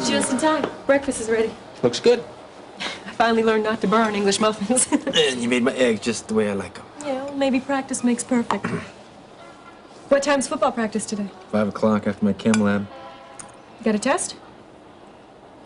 Just in time. Breakfast is ready. Looks good. I finally learned not to burn English muffins. And you made my eggs just the way I like them. Yeah, well, maybe practice makes perfect. What time's football practice today? 5 o'clock after my chem lab. You got a test?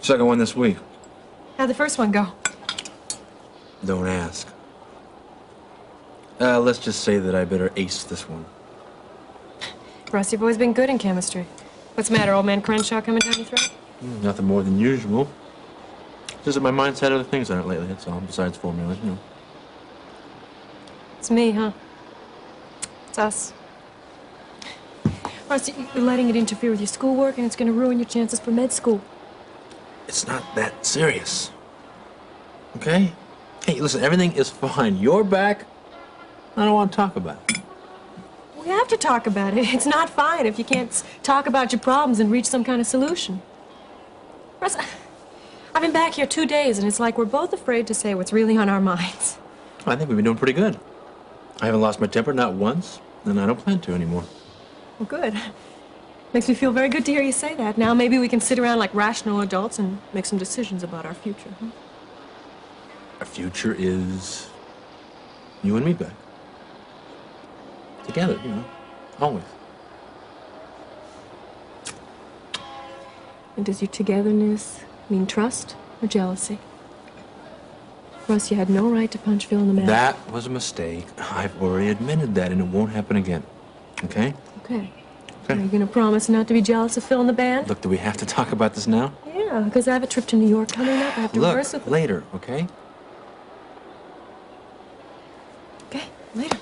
Second one this week. How'd the first one go? Don't ask. Let's just say that I better ace this one. Russ, you've always been good in chemistry. What's the matter, old man Crenshaw coming down your throat? Nothing more than usual. Just that my mind's had other things on it lately, that's all, besides formulas, you know. It's me, huh? It's us. Russ, you're letting it interfere with your schoolwork, and it's going to ruin your chances for med school. It's not that serious. Okay? Hey, listen, everything is fine. You're back. I don't want to talk about it. We have to talk about it. It's not fine if you can't talk about your problems and reach some kind of solution. Russ, I've been back here 2 days, and it's like we're both afraid to say what's really on our minds. I think we've been doing pretty good. I haven't lost my temper, not once, and I don't plan to anymore. Well, good. Makes me feel very good to hear you say that. Now maybe we can sit around like rational adults and make some decisions about our future, huh? Our future is you and me back. Together, you know, always. And does your togetherness mean trust or jealousy? Russ, you had no right to punch Phil in the mouth. That was a mistake. I've already admitted that, and it won't happen again. Okay? Okay. Okay. Are you going to promise not to be jealous of Phil in the band? Look, do we have to talk about this now? Yeah, because I have a trip to New York coming up. I have to rehearse with... later, okay? Okay, later.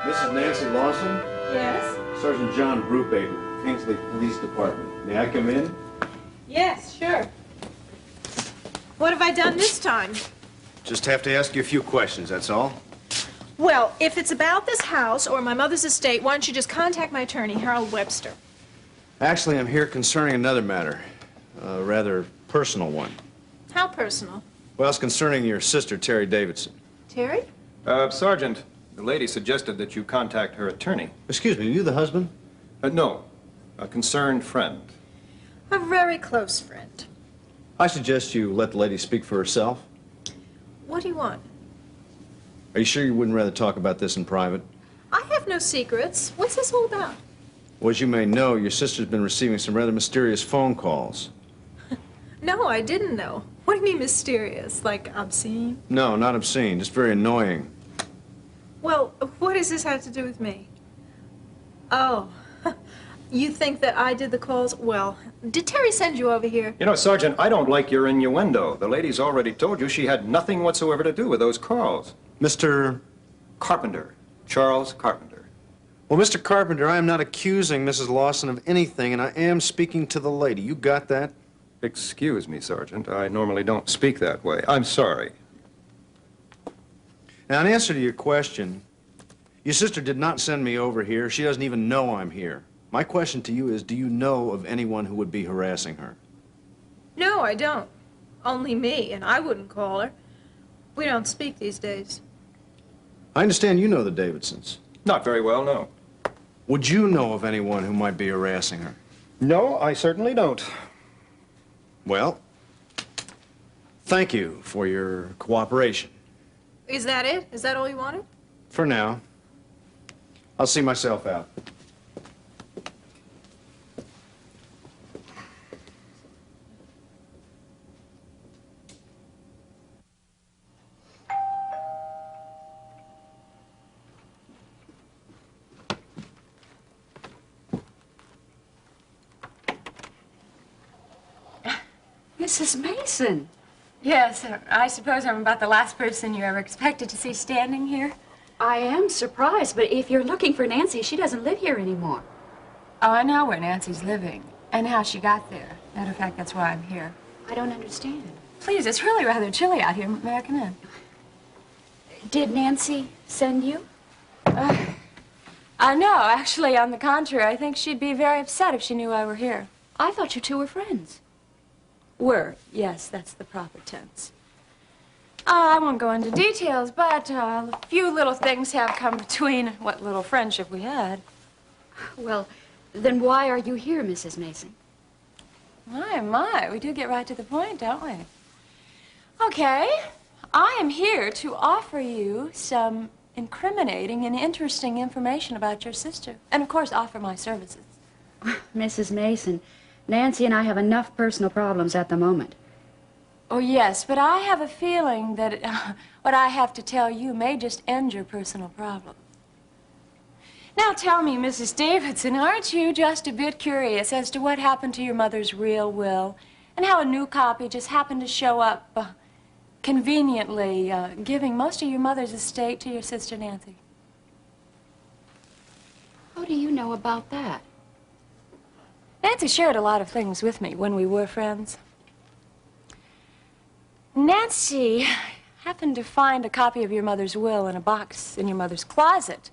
Mrs. Nancy Lawson? Yes? Sergeant John Brubaker, Kingsley Police Department. May I come in? Yes, sure. What have I done this time? Just have to ask you a few questions, that's all. Well, if it's about this house or my mother's estate, why don't you just contact my attorney, Harold Webster? Actually, I'm here concerning another matter. A rather personal one. How personal? Well, it's concerning your sister, Terry Davidson. Terry? Sergeant, the lady suggested that you contact her attorney. Excuse me, are you the husband? No, a concerned friend. A very close friend. I suggest you let the lady speak for herself. What do you want? Are you sure you wouldn't rather talk about this in private? I have no secrets. What's this all about? Well, as you may know, your sister's been receiving some rather mysterious phone calls. No, I didn't know. What do you mean mysterious? Like obscene? No, not obscene, just very annoying. Well, what does this have to do with me? Oh, you think that I did the calls? Well, did Terry send you over here? You know, Sergeant, I don't like your innuendo. The lady's already told you she had nothing whatsoever to do with those calls. Mr. Carpenter, Charles Carpenter. Well, Mr. Carpenter, I am not accusing Mrs. Lawson of anything, and I am speaking to the lady. You got that? Excuse me, Sergeant. I normally don't speak that way. I'm sorry. Now, in answer to your question, your sister did not send me over here. She doesn't even know I'm here. My question to you is, do you know of anyone who would be harassing her? No, I don't. Only me, and I wouldn't call her. We don't speak these days. I understand you know the Davidsons. Not very well, no. Would you know of anyone who might be harassing her? No, I certainly don't. Well, thank you for your cooperation. Is that it? Is that all you wanted? For now. I'll see myself out. Mrs. Mason. Yes, I suppose I'm about the last person you ever expected to see standing here. I am surprised, but if you're looking for Nancy, she doesn't live here anymore. Oh, I know where Nancy's living and how she got there. Matter of fact, that's why I'm here. I don't understand. Please, it's really rather chilly out here. May I come in? Did Nancy send you? No, actually, on the contrary, I think she'd be very upset if she knew I were here. I thought you two were friends. Were, yes, that's the proper tense. I won't go into details, but a few little things have come between what little friendship we had. Well, then why are you here, Mrs. Mason? My, we do get right to the point, don't we? Okay, I am here to offer you some incriminating and interesting information about your sister. And, of course, offer my services. Mrs. Mason, Nancy and I have enough personal problems at the moment. Oh, yes, but I have a feeling that what I have to tell you may just end your personal problem. Now tell me, Mrs. Davidson, aren't you just a bit curious as to what happened to your mother's real will and how a new copy just happened to show up conveniently, giving most of your mother's estate to your sister Nancy? How do you know about that? Nancy shared a lot of things with me when we were friends. Nancy happened to find a copy of your mother's will in a box in your mother's closet.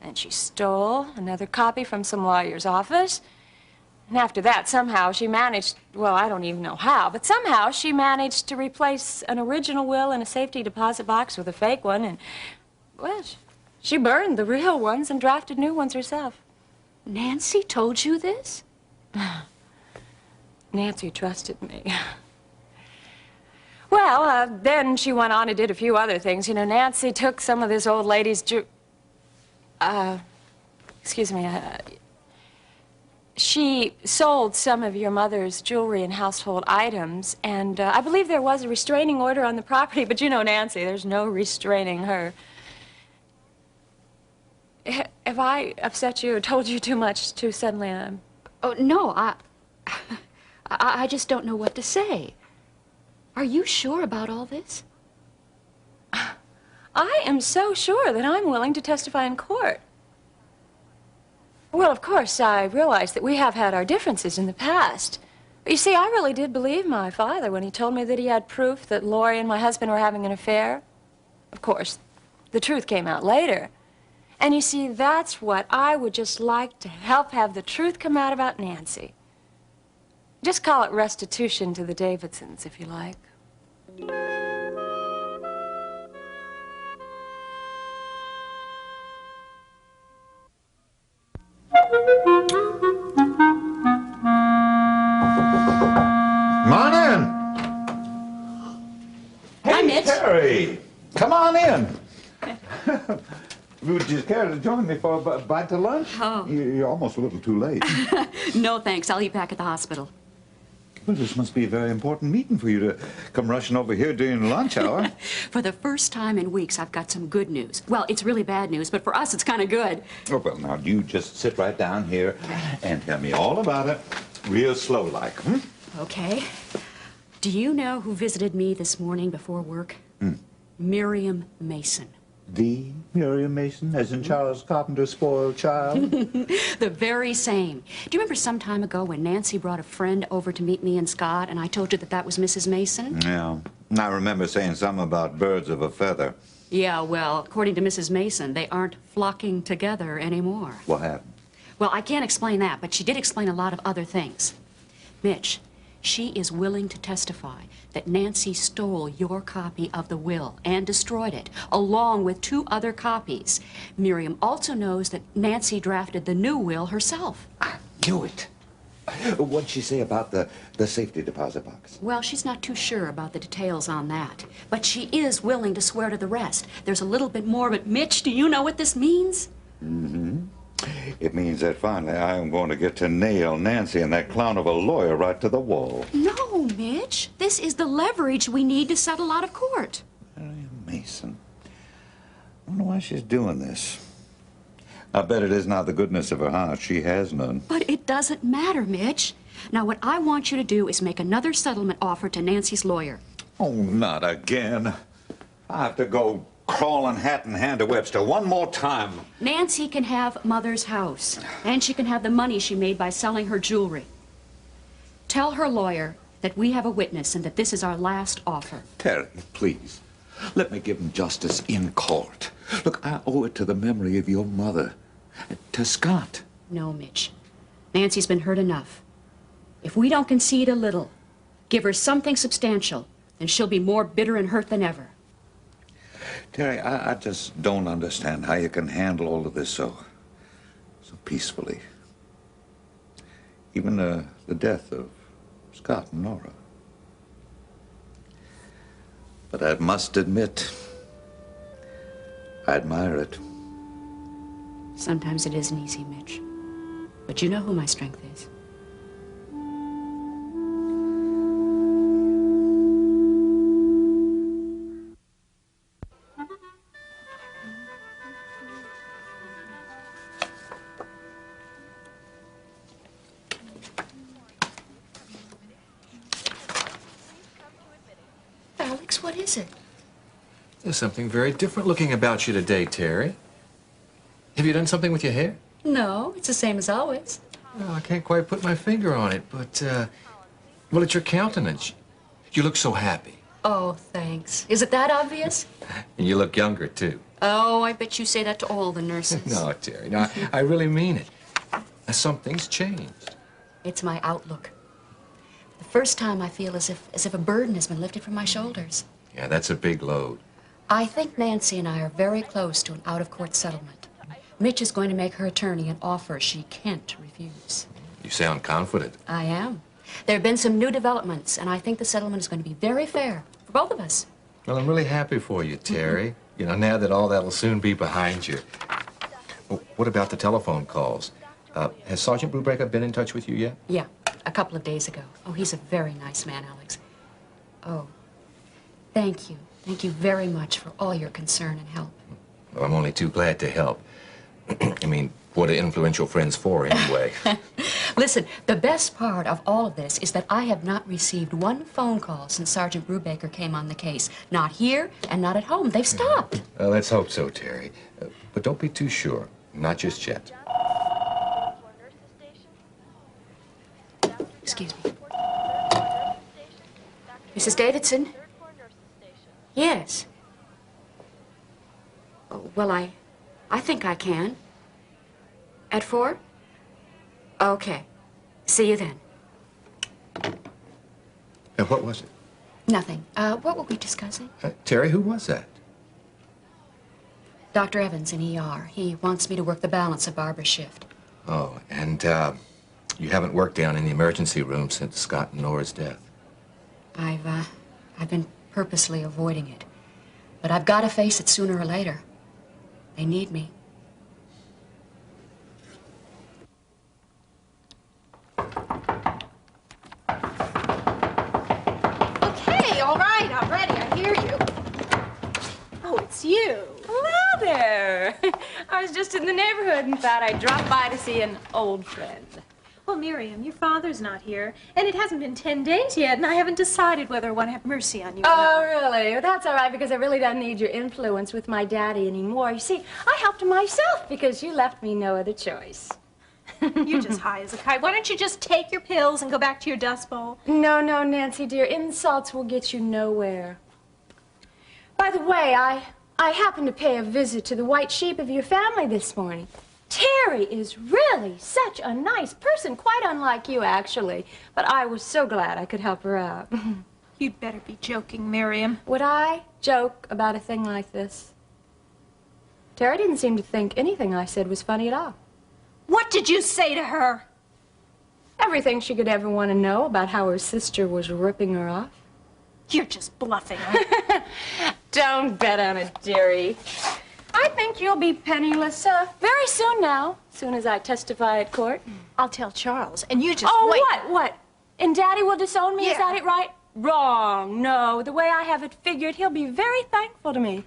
And she stole another copy from some lawyer's office. And after that, somehow she managed, well, I don't even know how, but somehow she managed to replace an original will in a safety deposit box with a fake one. And, well, she burned the real ones and drafted new ones herself. Nancy told you this? Nancy trusted me. Well, then she went on and did a few other things. You know, Nancy took some of this old lady's excuse me, she sold some of your mother's jewelry and household items, and I believe there was a restraining order on the property, but you know Nancy, there's no restraining her. Have I upset you or told you too much too suddenly? Oh, no, I just don't know what to say. Are you sure about all this? I am so sure that I'm willing to testify in court. Well, of course, I realize that we have had our differences in the past. But you see, I really did believe my father when he told me that he had proof that Laurie and my husband were having an affair. Of course, the truth came out later. And you see, that's what I would just like to help have the truth come out about Nancy. Just call it restitution to the Davidsons, if you like. Come on in. Hi, Mitch. Terry, come on in. Would you care to join me for a bite to lunch? Oh. You're almost a little too late. No, thanks. I'll eat back at the hospital. Well, this must be a very important meeting for you to come rushing over here during lunch hour. For the first time in weeks, I've got some good news. Well, it's really bad news, but for us, it's kind of good. Oh, well, now, you just sit right down here and tell me all about it, real slow-like, hmm? Okay. Do you know who visited me this morning before work? Miriam Mason. The Miriam Mason, as in Charles Carpenter's spoiled child? The very same. Do you remember some time ago when Nancy brought a friend over to meet me and Scott, and I told you that that was Mrs. Mason? Yeah. I remember saying something about birds of a feather. Yeah, well, according to Mrs. Mason, they aren't flocking together anymore. What happened? Well, I can't explain that, but she did explain a lot of other things. Mitch, she is willing to testify that Nancy stole your copy of the will and destroyed it, along with 2 other copies. Miriam also knows that Nancy drafted the new will herself. I knew it. What'd she say about the safety deposit box? Well, she's not too sure about the details on that, but she is willing to swear to the rest. There's a little bit more, but Mitch, do you know what this means? It means that finally I am going to get to nail Nancy and that clown of a lawyer right to the wall. No, Mitch. This is the leverage we need to settle out of court. Miriam Mason. I wonder why she's doing this. I bet it is not the goodness of her heart. She has none. But it doesn't matter, Mitch. Now, what I want you to do is make another settlement offer to Nancy's lawyer. Oh, not again. I have to go crawling hat in hand to Webster one more time. Nancy can have Mother's house, and she can have the money she made by selling her jewelry. Tell her lawyer that we have a witness and that this is our last offer. Terry, please, let me give him justice in court. Look, I owe it to the memory of your mother, to Scott. No, Mitch. Nancy's been hurt enough. If we don't concede a little, give her something substantial, then she'll be more bitter and hurt than ever. Terry, I just don't understand how you can handle all of this so peacefully. Even the death of Scott and Nora. But I must admit, I admire it. Sometimes it isn't easy, Mitch. But you know who my strength is. Alex, what is it? There's something very different looking about you today, Terry. Have you done something with your hair? No, it's the same as always. Well, I can't quite put my finger on it, but, well, it's your countenance. You look so happy. Oh, thanks. Is it that obvious? And you look younger, too. Oh, I bet you say that to all the nurses. No, Terry, no, I really mean it. Something's changed. It's my outlook. The first time I feel as if a burden has been lifted from my shoulders. Yeah, that's a big load. I think Nancy and I are very close to an out-of-court settlement. Mitch is going to make her attorney an offer she can't refuse. You sound confident. I am. There have been some new developments, and I think the settlement is going to be very fair for both of us. Well, I'm really happy for you, Terry. You know, now that all that'll soon be behind you. Well, what about the telephone calls? Has Sergeant Brubaker been in touch with you yet? Yeah, a couple of days ago. Oh, he's a very nice man, Alex. Oh, thank you. Thank you very much for all your concern and help. Well, I'm only too glad to help. I mean, what are influential friends for, anyway? Listen, the best part of all of this is that I have not received one phone call since Sergeant Brubaker came on the case. Not here and not at home. They've stopped. Well, let's hope so, Terry. But don't be too sure. Not just yet. Excuse me. Mrs. Davidson? Yes. Oh, well, I think I can. At 4? Okay. See you then. And what was it? Nothing. What were we discussing? Terry, who was that? Dr. Evans in ER. He wants me to work the balance of Barbara's shift. Oh, and you haven't worked down in the emergency room since Scott and Nora's death. I've been purposely avoiding it. But I've got to face it sooner or later. They need me. Okay, all right, I'm ready. I hear you. Oh, it's you. Hello there. I was just in the neighborhood and thought I'd drop by to see an old friend. Well, Miriam, your father's not here, and it hasn't been 10 days yet, and I haven't decided whether I want to have mercy on you or Oh, not. really? Well, that's all right, because I really don't need your influence with my daddy anymore. You see, I helped him myself because you left me no other choice. You're just high as a kite. Why don't you just take your pills and go back to your Dust Bowl? No, no, Nancy, dear. Insults will get you nowhere. By the way, I happened to pay a visit to the white sheep of your family this morning. Terry is really such a nice person, quite unlike you, actually. But I was so glad I could help her out. You'd better be joking, Miriam. Would I joke about a thing like this? Terry didn't seem to think anything I said was funny at all. What did you say to her? Everything she could ever want to know about how her sister was ripping her off. You're just bluffing. Don't bet on it, dearie. I think you'll be penniless very soon now, soon as I testify at court. I'll tell Charles, and you just Oh, wait. what? And Daddy will disown me, is Yeah. that it right? Wrong. No, the way I have it figured, he'll be very thankful to me. In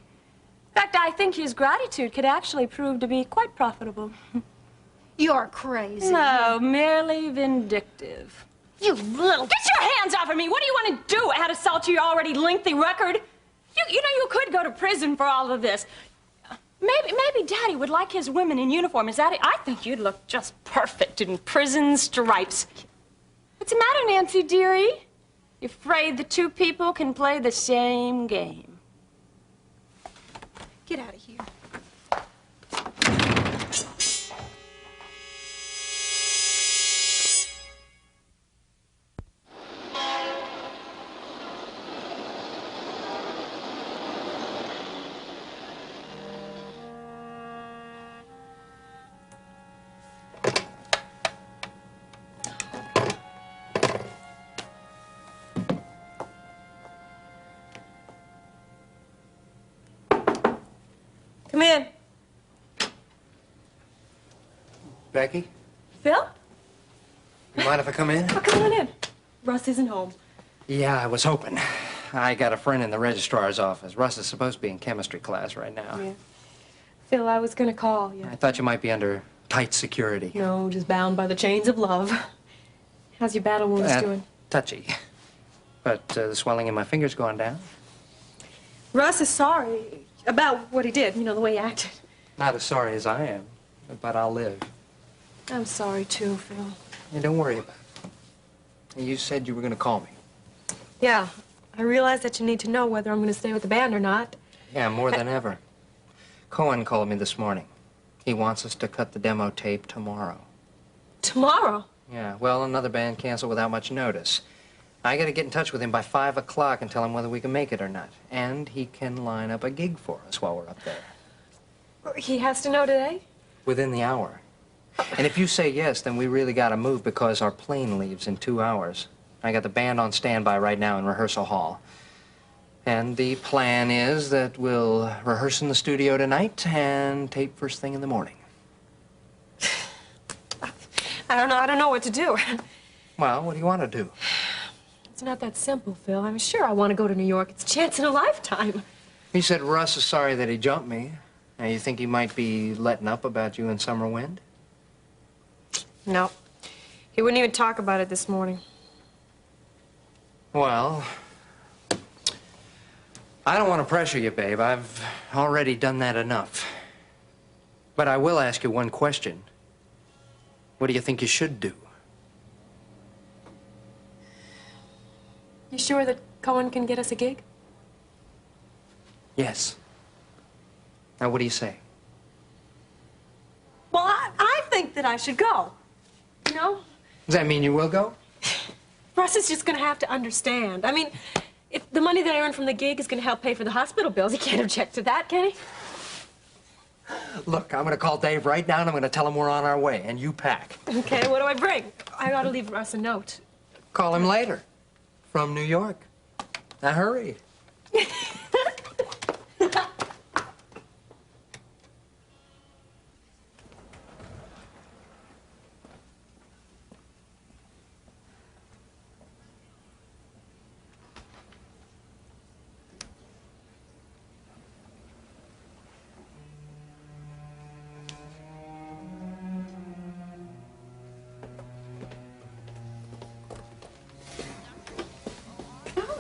fact, I think his gratitude could actually prove to be quite profitable. You're crazy. No, merely vindictive. You little... Get your hands off of me! What do you want to do? Add assault to your already lengthy record? You know, you could go to prison for all of this. Maybe Daddy would like his women in uniform. Is that it? I think you'd look just perfect in prison stripes. What's the matter, Nancy, dearie? You afraid the two people can play the same game? Get out of here. Come in. Becky, Phil? you mind if I come in? Oh, come on in. Russ isn't home. Yeah, I was hoping. I got a friend in the registrar's office. Russ is supposed to be in chemistry class right now. Yeah. Phil, I was gonna call you. I thought you might be under tight security. No, just bound by the chains of love. How's your battle wounds doing? Touchy. But the swelling in my finger's gone down. Russ is sorry about what he did, you know, the way he acted. Not as sorry as I am, but I'll live. I'm sorry, too, Phil. And don't worry about it. You said you were going to call me. Yeah, I realize that you need to know whether I'm gonna stay with the band or not. Yeah, more than ever. Cohen called me this morning. He wants us to cut the demo tape tomorrow. Tomorrow? Yeah, well, another band canceled without much notice. I got to get in touch with him by 5 o'clock and tell him whether we can make it or not. And he can line up a gig for us while we're up there. He has to know today? Within the hour. And if you say yes, then we really got to move because our plane leaves in 2 hours. I got the band on standby right now in rehearsal hall. And the plan is that we'll rehearse in the studio tonight and tape first thing in the morning. I don't know what to do. Well, what do you want to do? It's not that simple, Phil. I'm sure I want to go to New York. It's a chance in a lifetime. He said Russ is sorry that he jumped me. Now, you think he might be letting up about you and Summer Wind? No. He wouldn't even talk about it this morning. Well, I don't want to pressure you, babe. I've already done that enough. But I will ask you one question. What do you think you should do? You sure that Cohen can get us a gig? Yes. Now, what do you say? Well, I think that I should go. You know? Does that mean you will go? Russ is just gonna have to understand. I mean, if the money that I earn from the gig is gonna help pay for the hospital bills, he can't object to that, can he? Look, I'm going to call Dave right now, and I'm going to tell him we're on our way, and you pack. Okay, what do I bring? I ought to leave Russ a note. Call him later. From New York. Now, hurry.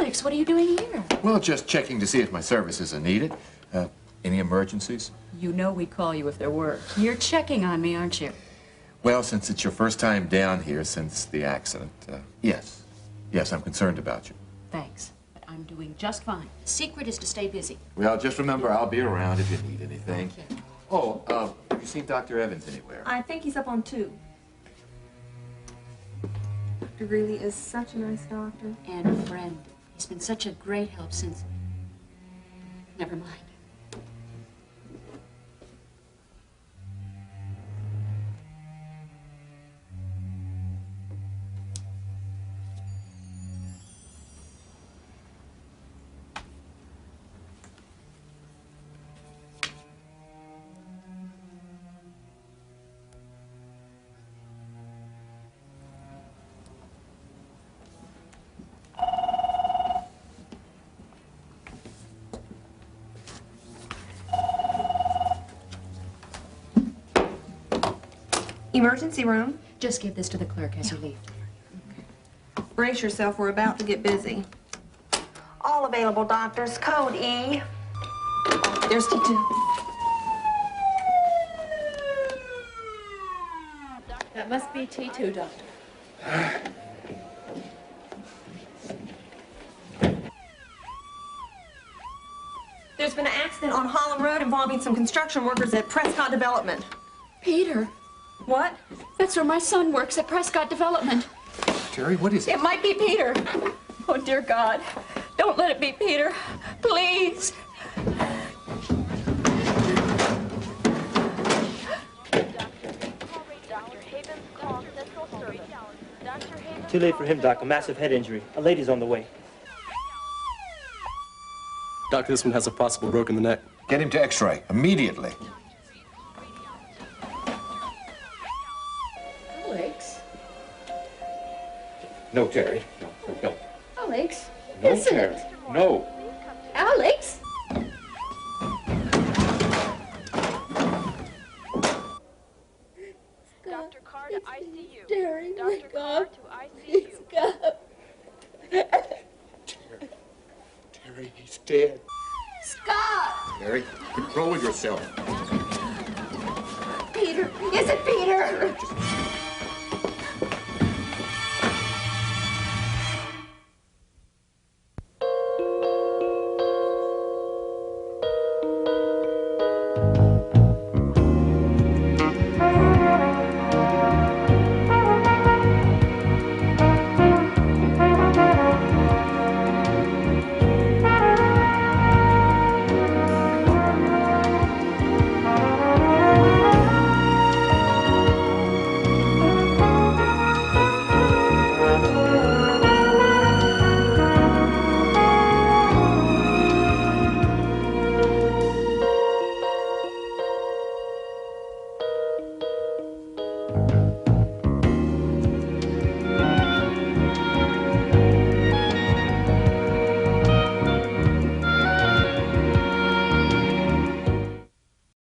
Alex, what are you doing here? Well, just checking to see if my services are needed. Any emergencies? You know we'd call you if there were. You're checking on me, aren't you? Well, since it's your first time down here since the accident, yes. Yes, I'm concerned about you. Thanks, but I'm doing just fine. The secret is to stay busy. Well, just remember, I'll be around if you need anything. Okay. Oh, have you seen Dr. Evans anywhere? I think he's up on 2. Doctor really is such a nice doctor. And a friend. He's been such a great help since... Never mind. Emergency room. Just give this to the clerk as you leave. Brace yourself, we're about to get busy. Oh, all available doctors. Code E. There's T2. That must be T2, Doctor. There's been an accident on Holland Road involving some construction workers at Prescott Development. Peter. What? That's where my son works, at Prescott Development. Terry, what is it? It might be Peter. Oh, dear God. Don't let it be Peter. Please. Too late for him, Doc. A massive head injury. A lady's on the way. Doctor, this one has a possible broken the neck. Get him to X-ray immediately. Alex? No, Terry. No. Alex? No, Isn't Terry. it? No. Alex? Dr. Carr to ICU. Terry, Dr. Carr to ICU. Terry, he's dead. Scott! Terry, control yourself. Peter! Is it Peter? Just